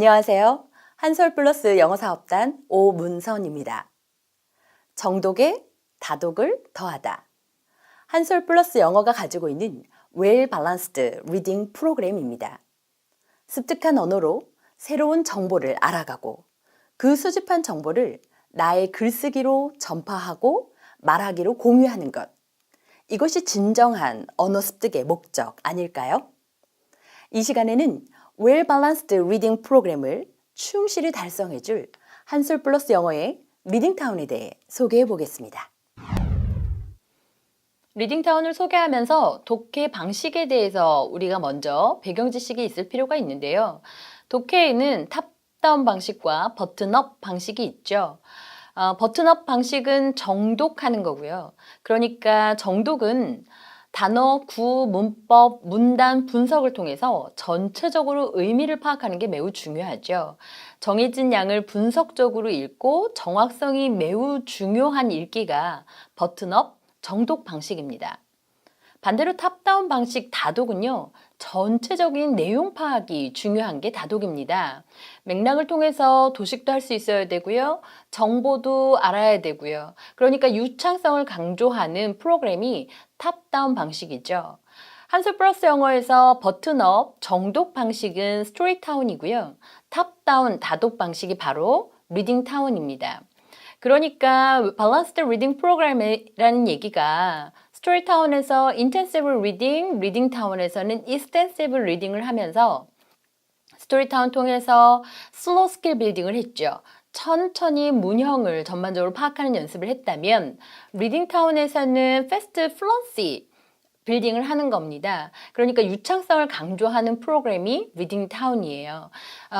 안녕하세요. 한솔플러스 영어사업단 오문선입니다. 정독에 다독을 더하다. 한솔플러스 영어가 가지고 있는 Well Balanced Reading 프로그램입니다. 습득한 언어로 새로운 정보를 알아가고 그 수집한 정보를 나의 글쓰기로 전파하고 말하기로 공유하는 것. 이것이 진정한 언어 습득의 목적 아닐까요? 이 시간에는 Well Balanced Reading 프로그램을 충실히 달성해줄 한솔플러스 영어의 리딩타운에 대해 소개해 보겠습니다. 리딩타운을 소개하면서 독해 방식에 대해서 우리가 먼저 배경 지식이 있을 필요가 있는데요. 독해에는 탑다운 방식과 버튼업 방식이 있죠. 버튼업 방식은 정독하는 거고요. 그러니까 정독은 단어, 구, 문법, 문단 분석을 통해서 전체적으로 의미를 파악하는 게 매우 중요하죠. 정해진 양을 분석적으로 읽고 정확성이 매우 중요한 읽기가 버튼업 정독 방식입니다. 반대로 탑다운 방식 다독은요, 전체적인 내용 파악이 중요한 게 다독입니다. 맥락을 통해서 도식도 할 수 있어야 되고요, 정보도 알아야 되고요. 그러니까 유창성을 강조하는 프로그램이 탑다운 방식이죠. 한솔플러스 영어에서 버튼업 정독 방식은 스토리타운이고요, 탑다운 다독 방식이 바로 리딩타운입니다. 그러니까 밸런스드 리딩 프로그램이라는 얘기가 스토리타운에서 인텐시브 리딩, 리딩타운에서는 익스텐시브 리딩을 하면서 스토리타운 통해서 슬로우 스킬 빌딩을 했죠. 천천히 문형을 전반적으로 파악하는 연습을 했다면 리딩타운에서는 패스트 플런시 빌딩을 하는 겁니다. 그러니까 유창성을 강조하는 프로그램이 리딩타운이에요.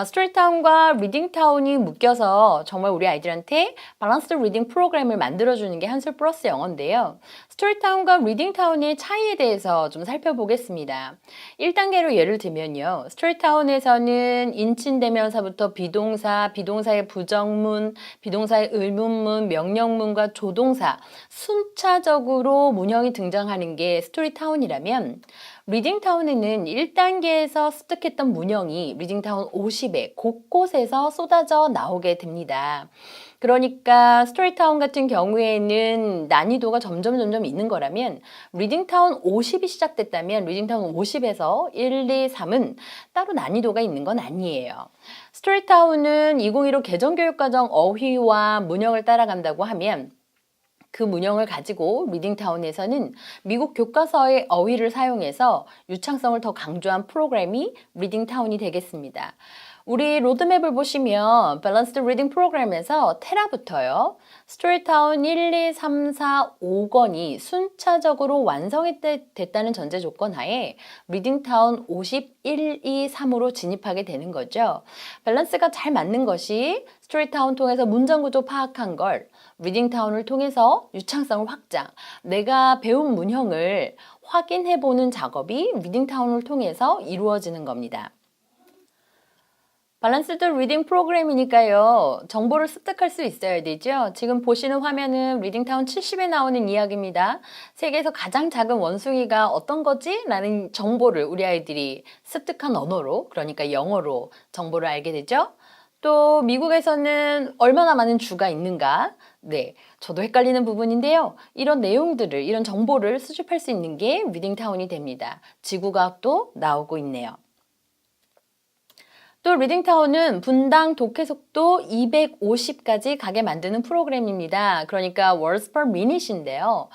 스토리타운과 리딩타운이 묶여서 정말 우리 아이들한테 밸런스드 리딩 프로그램을 만들어주는 게 한솔플러스 영어인데요. 스토리타운과 리딩타운의 차이에 대해서 좀 살펴보겠습니다. 1단계로 예를 들면요. 스토리타운에서는 인칭대명사부터 비동사, 비동사의 부정문, 비동사의 의문문, 명령문과 조동사 순차적으로 문형이 등장하는 게 스토리타운이라면 리딩타운에는 1단계에서 습득했던 문형이 리딩타운 50에 곳곳에서 쏟아져 나오게 됩니다. 그러니까 스토리타운 같은 경우에는 난이도가 점점 있는 거라면 리딩타운 50이 시작됐다면 리딩타운 50에서 1, 2, 3은 따로 난이도가 있는 건 아니에요. 스토리타운은 2015 개정교육과정 어휘와 문형을 따라간다고 하면 그 문형을 가지고 리딩타운에서는 미국 교과서의 어휘를 사용해서 유창성을 더 강조한 프로그램이 리딩타운이 되겠습니다. 우리 로드맵을 보시면 밸런스드 리딩 프로그램에서 테라부터요. 스토리타운 1, 2, 3, 4, 5권이 순차적으로 완성이 됐다는 전제 조건 하에 리딩타운 51, 2, 3으로 진입하게 되는 거죠. 밸런스가 잘 맞는 것이 스토리타운 통해서 문장 구조 파악한 걸 리딩타운을 통해서 유창성을 확장, 내가 배운 문형을 확인해보는 작업이 리딩타운을 통해서 이루어지는 겁니다. 밸런스드 리딩 프로그램이니까요. 정보를 습득할 수 있어야 되죠. 지금 보시는 화면은 리딩타운 70에 나오는 이야기입니다. 세계에서 가장 작은 원숭이가 어떤 거지? 라는 정보를 우리 아이들이 습득한 언어로, 그러니까 영어로 정보를 알게 되죠. 또 미국에서는 얼마나 많은 주가 있는가? 네, 저도 헷갈리는 부분인데요. 이런 내용들을, 이런 정보를 수집할 수 있는 게 리딩타운이 됩니다. 지구과학도 나오고 있네요. 또 리딩타운은 분당 독해 속도 250까지 가게 만드는 프로그램입니다. 그러니까 words per minute인데요.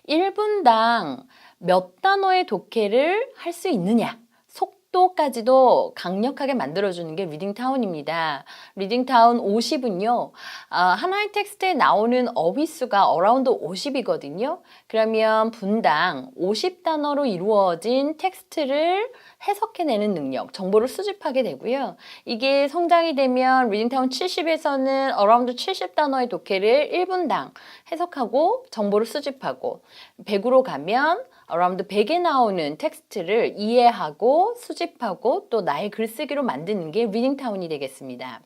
1분당 몇 단어의 독해를 할 수 있느냐, 속도까지도 강력하게 만들어주는 게 리딩타운입니다. 리딩타운 50은요, 하나의 텍스트에 나오는 어휘수가 어라운드 50이거든요. 그러면 분당 50단어로 이루어진 텍스트를 해석해내는 능력, 정보를 수집하게 되고요. 이게 성장이 되면 리딩타운 70에서는 어라운드 70단어의 독해를 1분당 해석하고 정보를 수집하고 100으로 가면 어라운드 100에 나오는 텍스트를 이해하고 수집하고 또 나의 글쓰기로 만드는 게 리딩타운이 되겠습니다.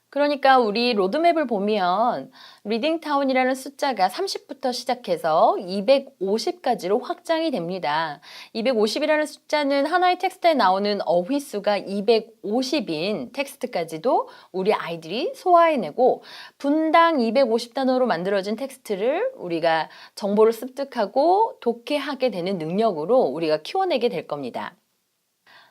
그러니까 우리 로드맵을 보면 리딩타운이라는 숫자가 30부터 시작해서 250까지로 확장이 됩니다. 250이라는 숫자는 하나의 텍스트에 나오는 어휘 수가 250인 텍스트까지도 우리 아이들이 소화해내고 분당 250단어로 만들어진 텍스트를 우리가 정보를 습득하고 독해하게 되는 능력으로 우리가 키워내게 될 겁니다.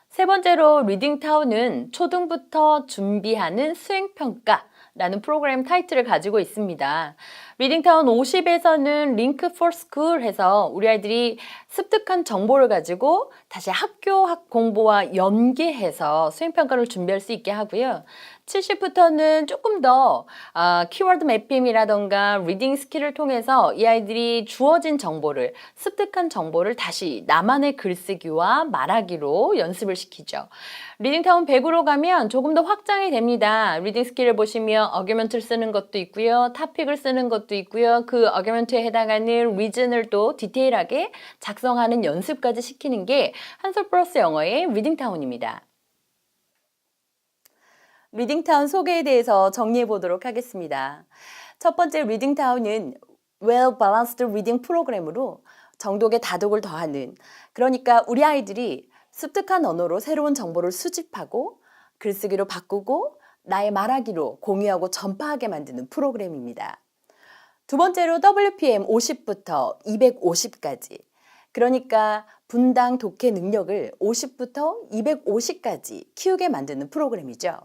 세 번째로 리딩타운은 초등부터 준비하는 수행평가라는 프로그램 타이틀을 가지고 있습니다. 리딩타운 50에서는 링크 for school 해서 우리 아이들이 습득한 정보를 가지고 다시 학교 공부와 연계해서 수행평가를 준비할 수 있게 하고요. 70부터는 조금 더 키워드 매핑이라던가 리딩 스킬을 통해서 이 아이들이 주어진 정보를, 습득한 정보를 다시 나만의 글쓰기와 말하기로 연습을 시키죠. 리딩타운 100으로 가면 조금 더 확장이 됩니다. 리딩 스킬을 보시면 어규먼트를 쓰는 것도 있고요. 토픽을 쓰는 것도 있고요. 그 어규먼트에 해당하는 리즌을 또 디테일하게 작성하는 연습까지 시키는 게 한솔 플러스 영어의 리딩타운입니다. 리딩타운 소개에 대해서 정리해 보도록 하겠습니다. 첫 번째 리딩타운은 Well Balanced Reading 프로그램으로 정독에 다독을 더하는, 그러니까 우리 아이들이 습득한 언어로 새로운 정보를 수집하고 글쓰기로 바꾸고 나의 말하기로 공유하고 전파하게 만드는 프로그램입니다. 두 번째로 WPM 50부터 250까지, 그러니까 분당 독해 능력을 50부터 250까지 키우게 만드는 프로그램이죠.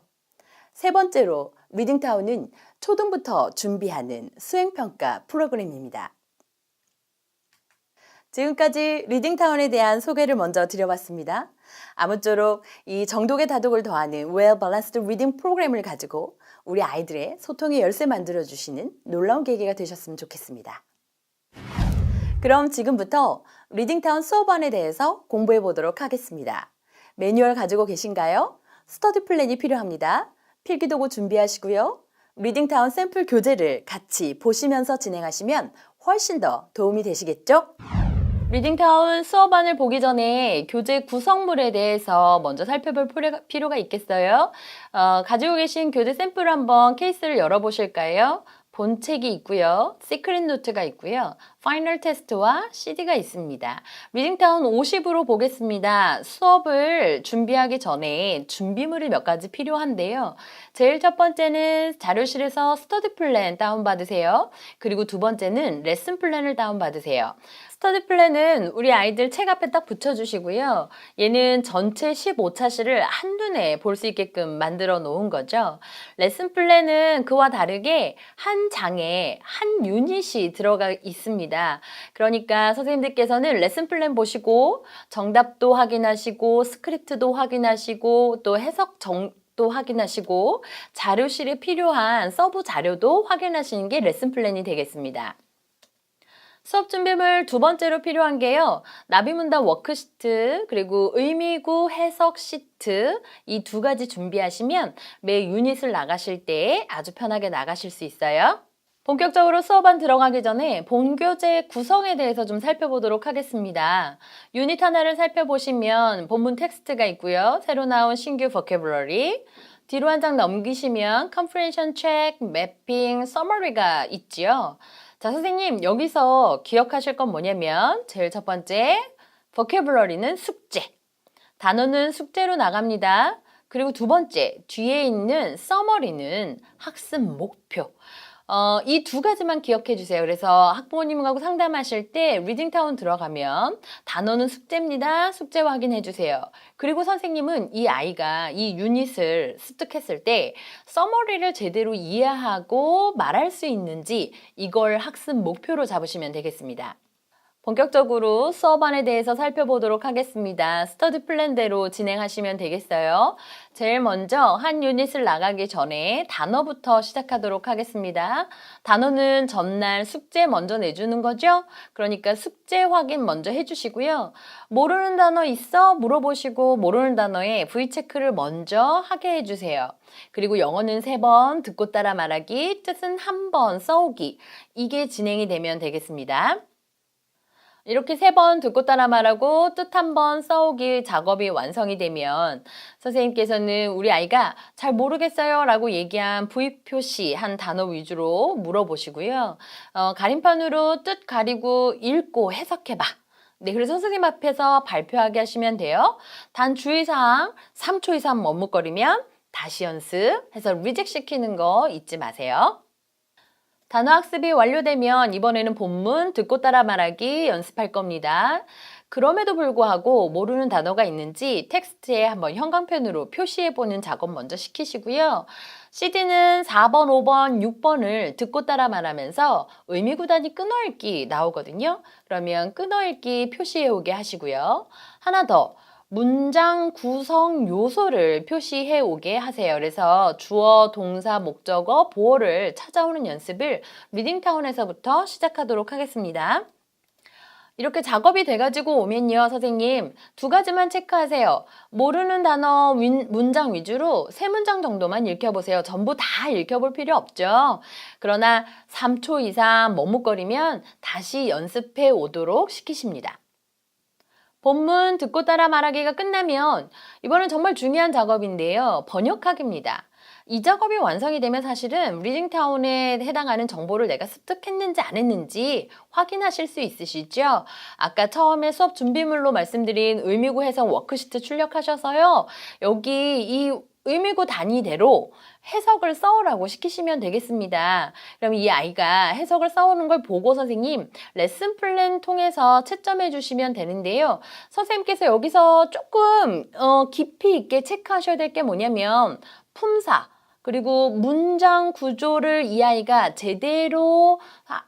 세 번째로 리딩타운은 초등부터 준비하는 수행평가 프로그램입니다. 지금까지 리딩타운에 대한 소개를 먼저 드려봤습니다. 아무쪼록 이 정독의 다독을 더하는 Well Balanced Reading 프로그램을 가지고 우리 아이들의 소통의 열쇠 만들어주시는 놀라운 계기가 되셨으면 좋겠습니다. 그럼 지금부터 리딩타운 수업안에 대해서 공부해 보도록 하겠습니다. 매뉴얼 가지고 계신가요? 스터디 플랜이 필요합니다. 필기도구 준비하시고요. 리딩타운 샘플 교재를 같이 보시면서 진행하시면 훨씬 더 도움이 되시겠죠? 리딩타운 수업안을 보기 전에 교재 구성물에 대해서 먼저 살펴볼 필요가 있겠어요? 가지고 계신 교재 샘플을 한번 케이스를 열어보실까요? 본책이 있고요. 시크릿 노트가 있고요. 파이널 테스트와 CD가 있습니다. 리딩타운 50으로 보겠습니다. 수업을 준비하기 전에 준비물이 몇 가지 필요한데요. 제일 첫 번째는 자료실에서 스터디 플랜 다운받으세요. 그리고 두 번째는 레슨 플랜을 다운받으세요. 스터디 플랜은 우리 아이들 책 앞에 딱 붙여주시고요. 얘는 전체 15차시를 한눈에 볼 수 있게끔 만들어 놓은 거죠. 레슨 플랜은 그와 다르게 한 장에 한 유닛이 들어가 있습니다. 그러니까 선생님들께서는 레슨 플랜 보시고 정답도 확인하시고 스크립트도 확인하시고 또 또 확인하시고 자료실에 필요한 서브 자료도 확인하시는 게 레슨 플랜이 되겠습니다. 수업 준비물 두 번째로 필요한 게요. 나비문답 워크시트 그리고 의미구 해석 시트 이 두 가지 준비하시면 매 유닛을 나가실 때 아주 편하게 나가실 수 있어요. 본격적으로 수업안 들어가기 전에 본교재 구성에 대해서 좀 살펴보도록 하겠습니다. 유닛 하나를 살펴보시면 본문 텍스트가 있고요. 새로 나온 신규 vocabulary, 뒤로 한 장 넘기시면 comprehension check, mapping, summary가 있지요. 자, 선생님 여기서 기억하실 건 뭐냐면 제일 첫 번째 vocabulary는 숙제, 단어는 숙제로 나갑니다. 그리고 두 번째 뒤에 있는 summary는 학습 목표. 이 두 가지만 기억해 주세요. 그래서 학부모님하고 상담하실 때 리딩타운 들어가면 단어는 숙제입니다. 숙제 확인해 주세요. 그리고 선생님은 이 아이가 이 유닛을 습득했을 때 서머리를 제대로 이해하고 말할 수 있는지 이걸 학습 목표로 잡으시면 되겠습니다. 본격적으로 수업안에 대해서 살펴보도록 하겠습니다. 스터디 플랜대로 진행하시면 되겠어요. 제일 먼저 한 유닛을 나가기 전에 단어부터 시작하도록 하겠습니다. 단어는 전날 숙제 먼저 내주는 거죠? 그러니까 숙제 확인 먼저 해주시고요. 모르는 단어 있어? 물어보시고 모르는 단어에 V체크를 먼저 하게 해주세요. 그리고 영어는 3번, 듣고 따라 말하기, 뜻은 1번 써오기. 이게 진행이 되면 되겠습니다. 이렇게 3번 듣고 따라 말하고 뜻 한 번 써오기 작업이 완성이 되면 선생님께서는 우리 아이가 잘 모르겠어요 라고 얘기한 부익 표시 한 단어 위주로 물어보시고요. 가림판으로 뜻 가리고 읽고 해석해봐. 네, 그래서 선생님 앞에서 발표하게 하시면 돼요. 단 주의사항 3초 이상 머뭇거리면 다시 연습해서 리젝 시키는 거 잊지 마세요. 단어 학습이 완료되면 이번에는 본문 듣고 따라 말하기 연습할 겁니다. 그럼에도 불구하고 모르는 단어가 있는지 텍스트에 한번 형광펜으로 표시해보는 작업 먼저 시키시고요. CD는 4번, 5번, 6번을 듣고 따라 말하면서 의미 구단위 끊어읽기 나오거든요. 그러면 끊어읽기 표시해오게 하시고요. 하나 더. 문장 구성 요소를 표시해 오게 하세요. 그래서 주어, 동사, 목적어, 보어를 찾아오는 연습을 리딩타운에서부터 시작하도록 하겠습니다. 이렇게 작업이 돼가지고 오면요, 선생님 2가지만 체크하세요. 모르는 단어 문장 위주로 3문장 정도만 읽혀보세요. 전부 다 읽혀볼 필요 없죠. 그러나 3초 이상 머뭇거리면 다시 연습해 오도록 시키십니다. 본문 듣고 따라 말하기가 끝나면 이번엔 정말 중요한 작업인데요. 번역하기입니다. 이 작업이 완성이 되면 사실은 리딩타운에 해당하는 정보를 내가 습득했는지 안 했는지 확인하실 수 있으시죠? 아까 처음에 수업 준비물로 말씀드린 의미구 해석 워크시트 출력하셔서요. 여기 이 의미구 단위대로 해석을 써오라고 시키시면 되겠습니다. 그럼 이 아이가 해석을 써오는 걸 보고 선생님 레슨 플랜 통해서 채점해 주시면 되는데요. 선생님께서 여기서 조금 깊이 있게 체크하셔야 될 게 뭐냐면 품사 그리고 문장 구조를 이 아이가 제대로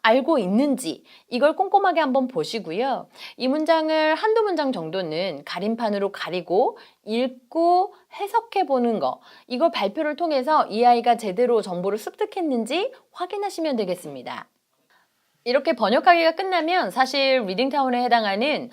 알고 있는지 이걸 꼼꼼하게 한번 보시고요. 이 문장을 한두 문장 정도는 가림판으로 가리고 읽고 해석해 보는 거 이걸 발표를 통해서 이 아이가 제대로 정보를 습득했는지 확인하시면 되겠습니다. 이렇게 번역하기가 끝나면 사실 리딩타운에 해당하는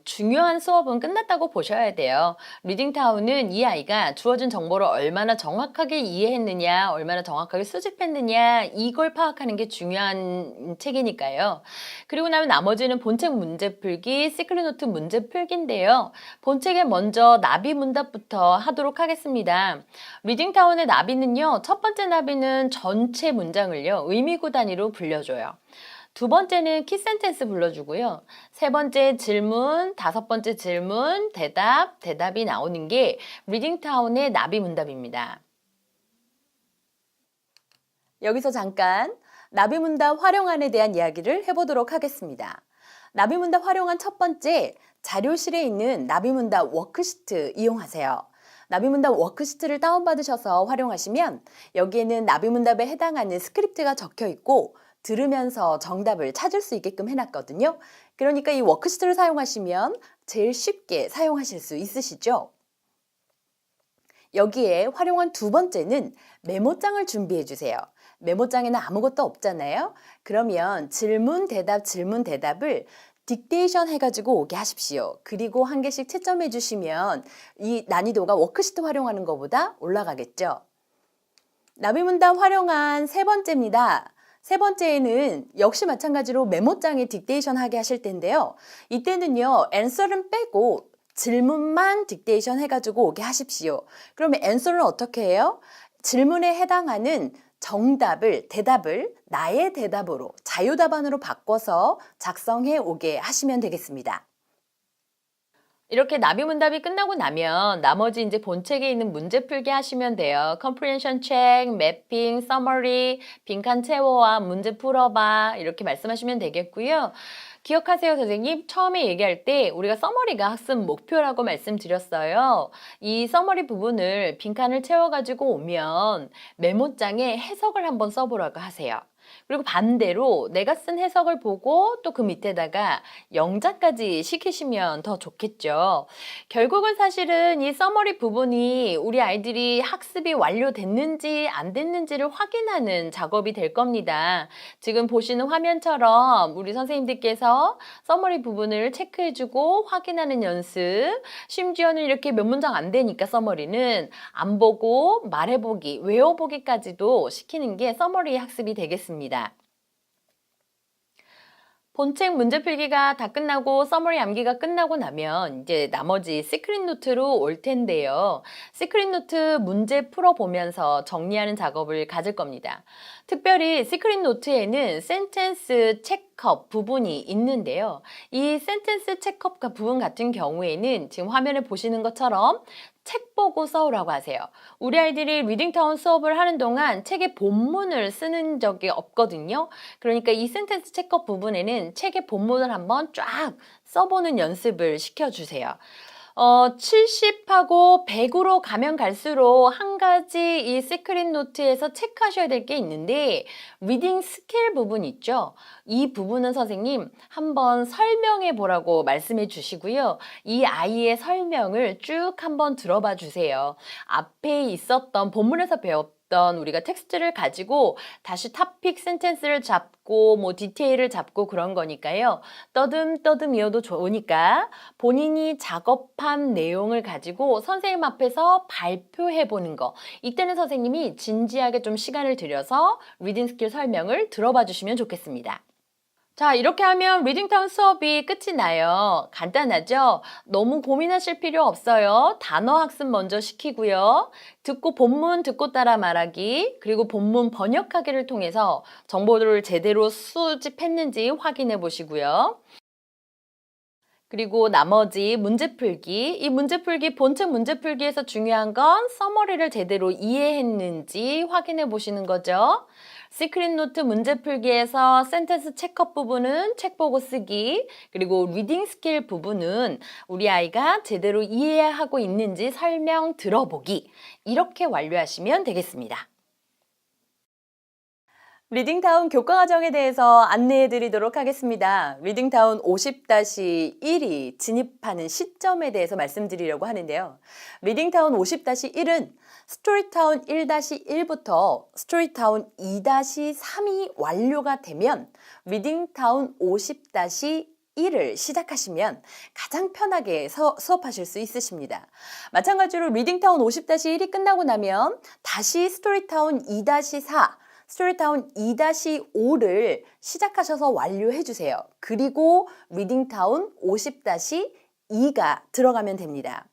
중요한 수업은 끝났다고 보셔야 돼요. 리딩타운은 이 아이가 주어진 정보를 얼마나 정확하게 이해했느냐, 얼마나 정확하게 수집했느냐 이걸 파악하는 게 중요한 책이니까요. 그리고 나면 나머지는 본책 문제풀기, 시크릿노트 문제풀기인데요. 본책에 먼저 나비 문답부터 하도록 하겠습니다. 리딩타운의 나비는요. 첫 번째 나비는 전체 문장을요. 의미구 단위로 불려줘요. 2번째는 키센텐스 불러주고요. 3번째 질문, 5번째 질문, 대답, 대답이 나오는 게 리딩타운의 나비 문답입니다. 여기서 잠깐 나비 문답 활용안에 대한 이야기를 해보도록 하겠습니다. 나비 문답 활용안 첫 번째, 자료실에 있는 나비 문답 워크시트 이용하세요. 나비 문답 워크시트를 다운받으셔서 활용하시면 여기에는 나비 문답에 해당하는 스크립트가 적혀 있고 들으면서 정답을 찾을 수 있게끔 해놨거든요. 그러니까 이 워크시트를 사용하시면 제일 쉽게 사용하실 수 있으시죠? 여기에 활용한 2번째는 메모장을 준비해 주세요. 메모장에는 아무것도 없잖아요. 그러면 질문, 대답을 딕테이션 해가지고 오게 하십시오. 그리고 한 개씩 채점해 주시면 이 난이도가 워크시트 활용하는 것보다 올라가겠죠. 나비문답 활용한 3번째입니다. 3번째에는 역시 마찬가지로 메모장에 딕테이션 하게 하실 텐데요. 이때는요, 앤서는 빼고 질문만 딕테이션 해가지고 오게 하십시오. 그러면 앤서는 어떻게 해요? 질문에 해당하는 정답을, 대답을 나의 대답으로, 자유답안으로 바꿔서 작성해 오게 하시면 되겠습니다. 이렇게 나비문답이 끝나고 나면 나머지 이제 본책에 있는 문제 풀기 하시면 돼요. comprehension check, mapping, summary, 빈칸 채워와 문제 풀어봐 이렇게 말씀하시면 되겠고요. 기억하세요, 선생님. 처음에 얘기할 때 우리가 서머리가 학습 목표라고 말씀드렸어요. 이 서머리 부분을 빈칸을 채워가지고 오면 메모장에 해석을 한번 써보라고 하세요. 그리고 반대로 내가 쓴 해석을 보고 또 그 밑에다가 영작까지 시키시면 더 좋겠죠. 결국은 사실은 이 서머리 부분이 우리 아이들이 학습이 완료됐는지 안 됐는지를 확인하는 작업이 될 겁니다. 지금 보시는 화면처럼 우리 선생님들께서 서머리 부분을 체크해주고 확인하는 연습, 심지어는 이렇게 몇 문장 안 되니까 서머리는 안 보고 말해보기, 외워보기까지도 시키는 게 서머리 학습이 되겠습니다. 본책 문제 풀기가 다 끝나고 서머리 암기가 끝나고 나면 이제 나머지 시크릿 노트로 올 텐데요. 시크릿 노트 문제 풀어보면서 정리하는 작업을 가질 겁니다. 특별히 시크릿 노트에는 센텐스 체크업 부분이 있는데요. 이 센텐스 체크업 부분 같은 경우에는 지금 화면에 보시는 것처럼 책 보고 써오라고 하세요. 우리 아이들이 리딩타운 수업을 하는 동안 책의 본문을 쓰는 적이 없거든요. 그러니까 이 센텐스 체크업 부분에는 책의 본문을 한번 쫙 써보는 연습을 시켜주세요. 70하고 100으로 가면 갈수록 한 가지 이 시크릿 노트에서 체크하셔야 될 게 있는데 리딩 스킬 부분 있죠? 이 부분은 선생님 한번 설명해 보라고 말씀해 주시고요. 이 아이의 설명을 쭉 한번 들어봐 주세요. 앞에 있었던 본문에서 배웠던 우리가 텍스트를 가지고 다시 토픽 센텐스를 잡고 뭐 디테일을 잡고 그런 거니까요. 떠듬떠듬 이어도 좋으니까 본인이 작업한 내용을 가지고 선생님 앞에서 발표해 보는 거. 이때는 선생님이 진지하게 좀 시간을 들여서 리딩 스킬 설명을 들어봐 주시면 좋겠습니다. 자, 이렇게 하면 리딩타운 수업이 끝이 나요. 간단하죠? 너무 고민하실 필요 없어요. 단어 학습 먼저 시키고요. 듣고 본문 듣고 따라 말하기, 그리고 본문 번역하기를 통해서 정보를 제대로 수집했는지 확인해 보시고요. 그리고 나머지 문제풀기, 이 문제풀기, 본책 문제풀기에서 중요한 건 서머리를 제대로 이해했는지 확인해 보시는 거죠. 시크릿 노트 문제풀기에서 센텐스 체크업 부분은 책 보고 쓰기, 그리고 리딩 스킬 부분은 우리 아이가 제대로 이해하고 있는지 설명 들어보기, 이렇게 완료하시면 되겠습니다. 리딩타운 교과 과정에 대해서 안내해 드리도록 하겠습니다. 리딩타운 50-1이 진입하는 시점에 대해서 말씀드리려고 하는데요. 리딩타운 50-1은 스토리타운 1-1부터 스토리타운 2-3이 완료가 되면 리딩타운 50-1을 시작하시면 가장 편하게 수업하실 수 있으십니다. 마찬가지로 리딩타운 50-1이 끝나고 나면 다시 스토리타운 2-4, 스토리타운 2-5를 시작하셔서 완료해 주세요. 그리고 리딩타운 50-2가 들어가면 됩니다.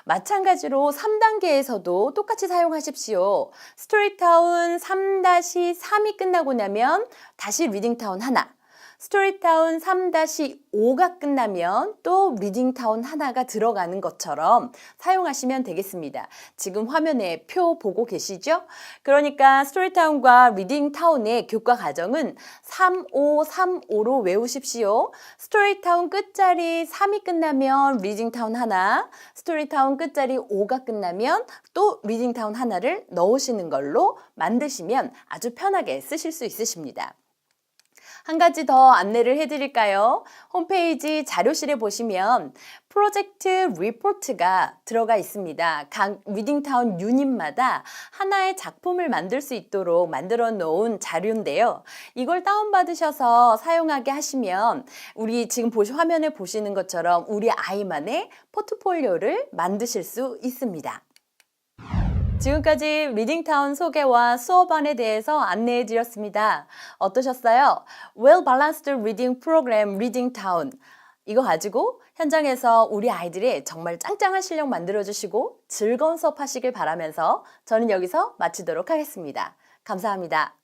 마찬가지로 3단계에서도 똑같이 사용하십시오. 스토리타운 3-3이 끝나고 나면 다시 리딩타운 하나, 스토리타운 3-5가 끝나면 또 리딩타운 하나가 들어가는 것처럼 사용하시면 되겠습니다. 지금 화면에 표 보고 계시죠? 그러니까 스토리타운과 리딩타운의 교과 과정은 3-5-3-5로 외우십시오. 스토리타운 끝자리 3이 끝나면 리딩타운 하나, 스토리타운 끝자리 5가 끝나면 또 리딩타운 하나를 넣으시는 걸로 만드시면 아주 편하게 쓰실 수 있으십니다. 한 가지 더 안내를 해드릴까요? 홈페이지 자료실에 보시면 프로젝트 리포트가 들어가 있습니다. 각 리딩타운 유닛마다 하나의 작품을 만들 수 있도록 만들어 놓은 자료인데요. 이걸 다운받으셔서 사용하게 하시면 우리 지금 화면에 보시는 것처럼 우리 아이만의 포트폴리오를 만드실 수 있습니다. 지금까지 리딩타운 소개와 수업안에 대해서 안내해 드렸습니다. 어떠셨어요? Well Balanced Reading Program 리딩타운. 이거 가지고 현장에서 우리 아이들의 정말 짱짱한 실력 만들어 주시고 즐거운 수업 하시길 바라면서 저는 여기서 마치도록 하겠습니다. 감사합니다.